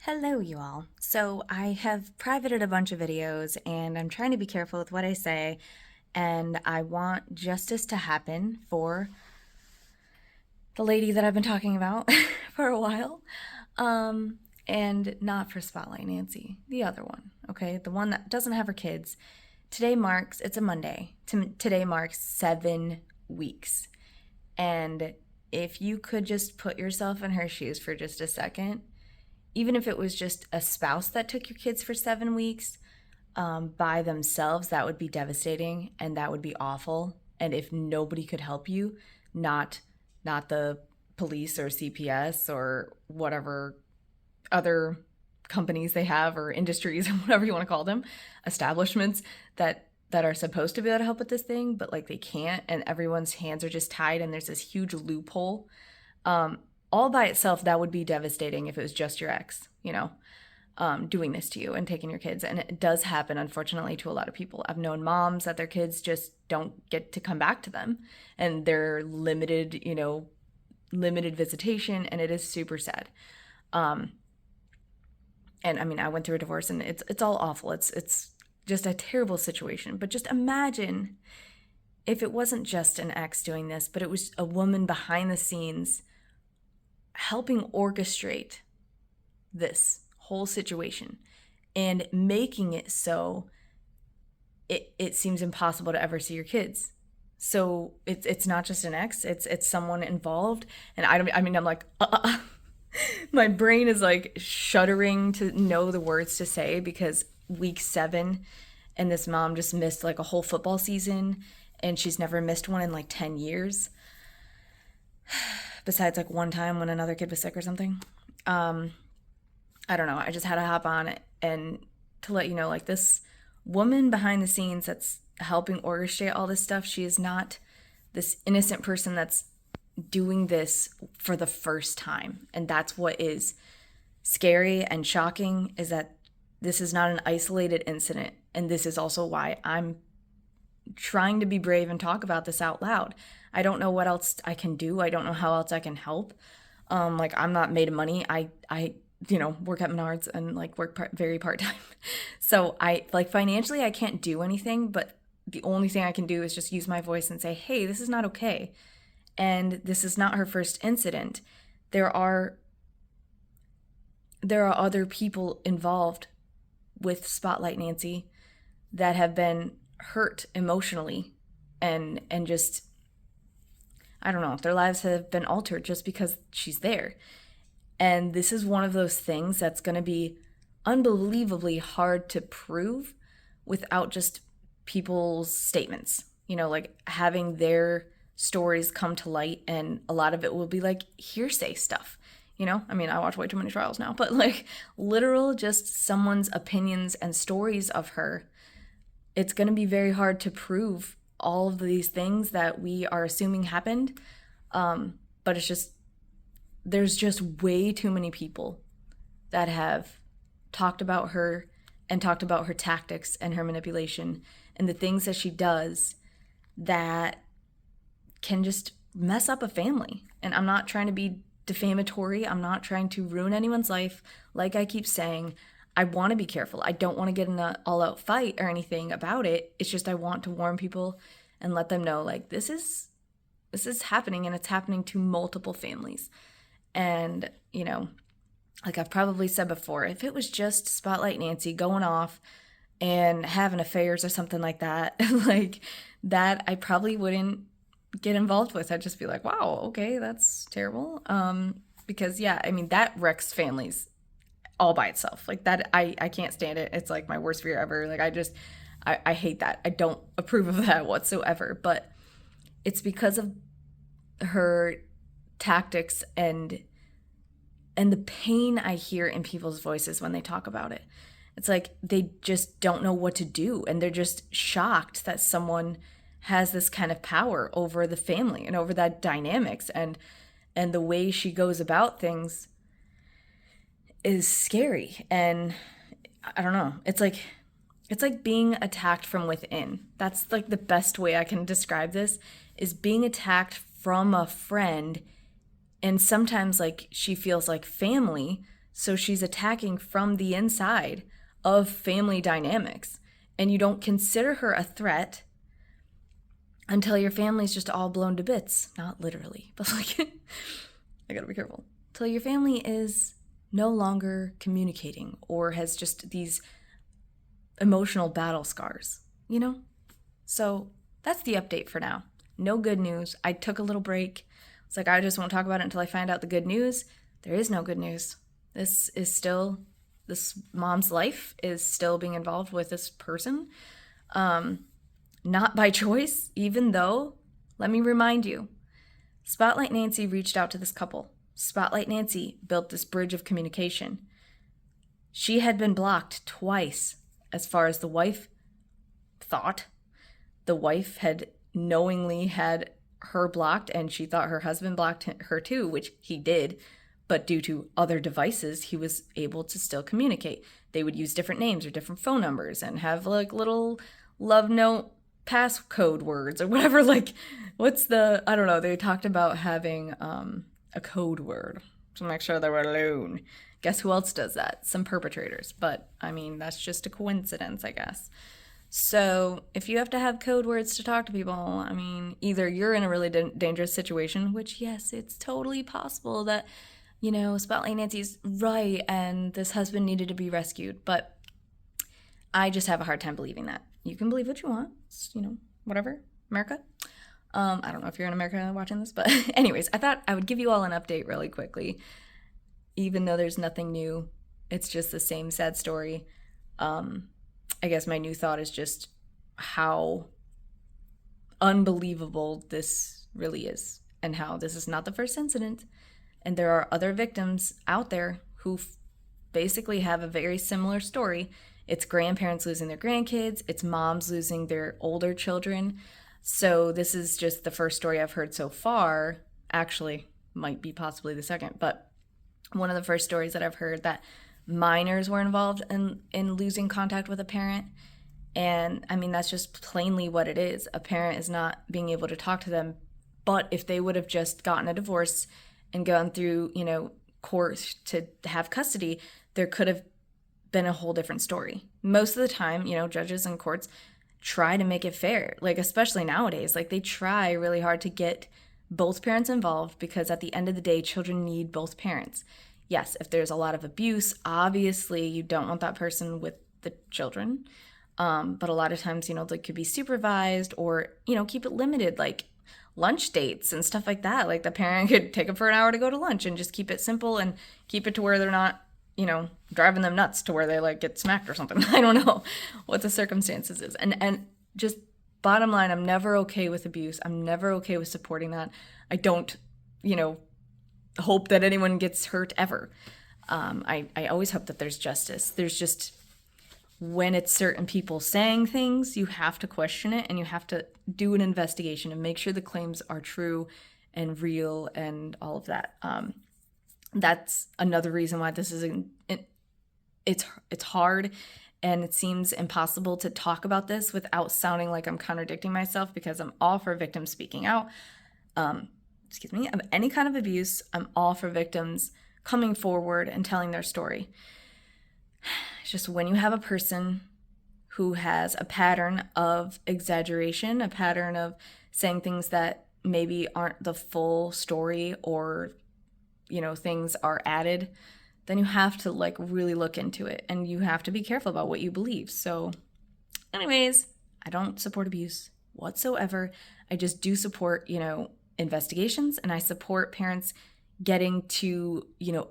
Hello, you all. So, I have privated a bunch of videos and I'm trying to be careful with what I say, and I want justice to happen for the lady that I've been talking about for a while. And not for Spotlight Nancy, the other one, okay? The one that doesn't have her kids. It's a Monday. Today marks 7 weeks. And if you could just put yourself in her shoes for just a second, even if it was just a spouse that took your kids for 7 weeks by themselves, that would be devastating and that would be awful. And if nobody could help you, not the police or CPS or whatever other companies they have or industries or whatever you want to call them, establishments that are supposed to be able to help with this thing, but like they can't, and everyone's hands are just tied and there's this huge loophole. All by itself, that would be devastating if it was just your ex, doing this to you and taking your kids. And it does happen, unfortunately, to a lot of people. I've known moms that their kids just don't get to come back to them and they're limited visitation, and it is super sad. And I mean, I went through a divorce and it's all awful. It's just a terrible situation. But just imagine if it wasn't just an ex doing this, but it was a woman behind the scenes helping orchestrate this whole situation and making it so it seems impossible to ever see your kids. So it's not just an ex, it's someone involved. And I'm like, my brain is like shuddering to know the words to say, because week 7 and this mom just missed like a whole football season, and she's never missed one in like 10 years. Besides like one time when another kid was sick or something. I don't know. I just had to hop on it and to let you know, like, this woman behind the scenes that's helping orchestrate all this stuff, she is not this innocent person that's doing this for the first time. And that's what is scary and shocking, is that this is not an isolated incident. And this is also why I'm trying to be brave and talk about this out loud. I don't know what else I can do. I don't know how else I can help. Like, I'm not made of money. I work at Menards and like work very part-time. So I like financially I can't do anything, but the only thing I can do is just use my voice and say, hey, this is not okay. And this is not her first incident. There are other people involved with Spotlight Nancy that have been hurt emotionally and just, I don't know, their lives have been altered just because she's there. And this is one of those things that's going to be unbelievably hard to prove without just people's statements, like having their stories come to light. And a lot of it will be like hearsay stuff. I mean, I watch way too many trials now, but like literal just someone's opinions and stories of her. It's going to be very hard to prove all of these things that we are assuming happened. But there's just way too many people that have talked about her and talked about her tactics and her manipulation and the things that she does that can just mess up a family. And I'm not trying to be defamatory. I'm not trying to ruin anyone's life. Like I keep saying, I want to be careful. I don't want to get in an all-out fight or anything about it. It's just I want to warn people and let them know, like, this is happening, and it's happening to multiple families. And, like I've probably said before, if it was just Spotlight Nancy going off and having affairs or something like that, like that, I probably wouldn't get involved with. I'd just be like, wow, okay, that's terrible. Because yeah, I mean, that wrecks families all by itself. Like that, I can't stand it. It's like my worst fear ever. Like I hate that. I don't approve of that whatsoever. But it's because of her tactics and the pain I hear in people's voices when they talk about it. It's like they just don't know what to do, and they're just shocked that someone has this kind of power over the family and over that dynamics, and the way she goes about things is scary. And I don't know. It's like being attacked from within. That's like the best way I can describe this, is being attacked from a friend. And sometimes like she feels like family, So she's attacking from the inside of family dynamics. And you don't consider her a threat until your family's just all blown to bits. Not literally, but like, I gotta be careful. Till your family is no longer communicating or has just these emotional battle scars, you know? So that's the update for now. No good news. I took a little break. It's like, I just won't talk about it until I find out the good news. There is no good news. This mom's life is still being involved with this person. Not by choice, even though, let me remind you, Spotlight Nancy reached out to this couple. Spotlight Nancy built this bridge of communication. She had been blocked twice, as far as the wife thought. The wife had knowingly had her blocked, and she thought her husband blocked her too, which he did. But due to other devices, he was able to still communicate. They would use different names or different phone numbers and have like little love note passcode words or whatever. Like, I don't know. They talked about having a code word to make sure they were alone. Guess who else does that? Some perpetrators. But I mean, that's just a coincidence, I guess. So if you have to have code words to talk to people, I mean, either you're in a really dangerous situation, which yes, it's totally possible that, you know, Spotlight Nancy's right and this husband needed to be rescued. But I just have a hard time believing that. You can believe what you want, it's, you know, whatever, America. I don't know if you're in America watching this, but anyways, I thought I would give you all an update really quickly. Even though there's nothing new, it's just the same sad story. I guess my new thought is just how unbelievable this really is and how this is not the first incident. And there are other victims out there who basically have a very similar story. It's grandparents losing their grandkids. It's moms losing their older children. So this is just the first story I've heard so far. Actually, might be possibly the second, but one of the first stories that I've heard that minors were involved in losing contact with a parent. And I mean, that's just plainly what it is. A parent is not being able to talk to them. But if they would have just gotten a divorce and gone through, you know, court to have custody, there could have been a whole different story. Most of the time, you know, judges and courts try to make it fair, like especially nowadays, like they try really hard to get both parents involved because at the end of the day, children need both parents. Yes, if there's a lot of abuse, obviously you don't want that person with the children. But a lot of times, you know, they could be supervised or, you know, keep it limited, like lunch dates and stuff like that. Like the parent could take them for an hour to go to lunch and just keep it simple and keep it to where they're not, you know, driving them nuts to where they like get smacked or something. I don't know what the circumstances is. And just bottom line, I'm never okay with abuse. I'm never okay with supporting that. I don't, you know, hope that anyone gets hurt ever. I always hope that there's justice. There's just, when it's certain people saying things, you have to question it and you have to do an investigation and make sure the claims are true and real and all of that. That's another reason why this is it's hard and it seems impossible to talk about this without sounding like I'm contradicting myself, because I'm all for victims speaking out. Of any kind of abuse. I'm all for victims coming forward and telling their story. It's just when you have a person who has a pattern of exaggeration, a pattern of saying things that maybe aren't the full story, or, you know, things are added, then you have to like really look into it and you have to be careful about what you believe. So anyways, I don't support abuse whatsoever. I just do support, you know, investigations, and I support parents getting to, you know,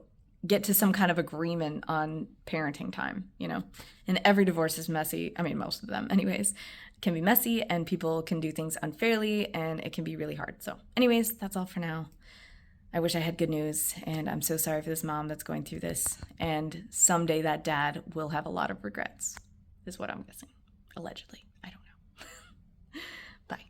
get to some kind of agreement on parenting time, you know. And every divorce is messy. I mean, most of them anyways can be messy, and people can do things unfairly, and it can be really hard. So anyways, that's all for now. I wish I had good news, and I'm so sorry for this mom that's going through this, and someday that dad will have a lot of regrets, is what I'm guessing. Allegedly. I don't know. Bye.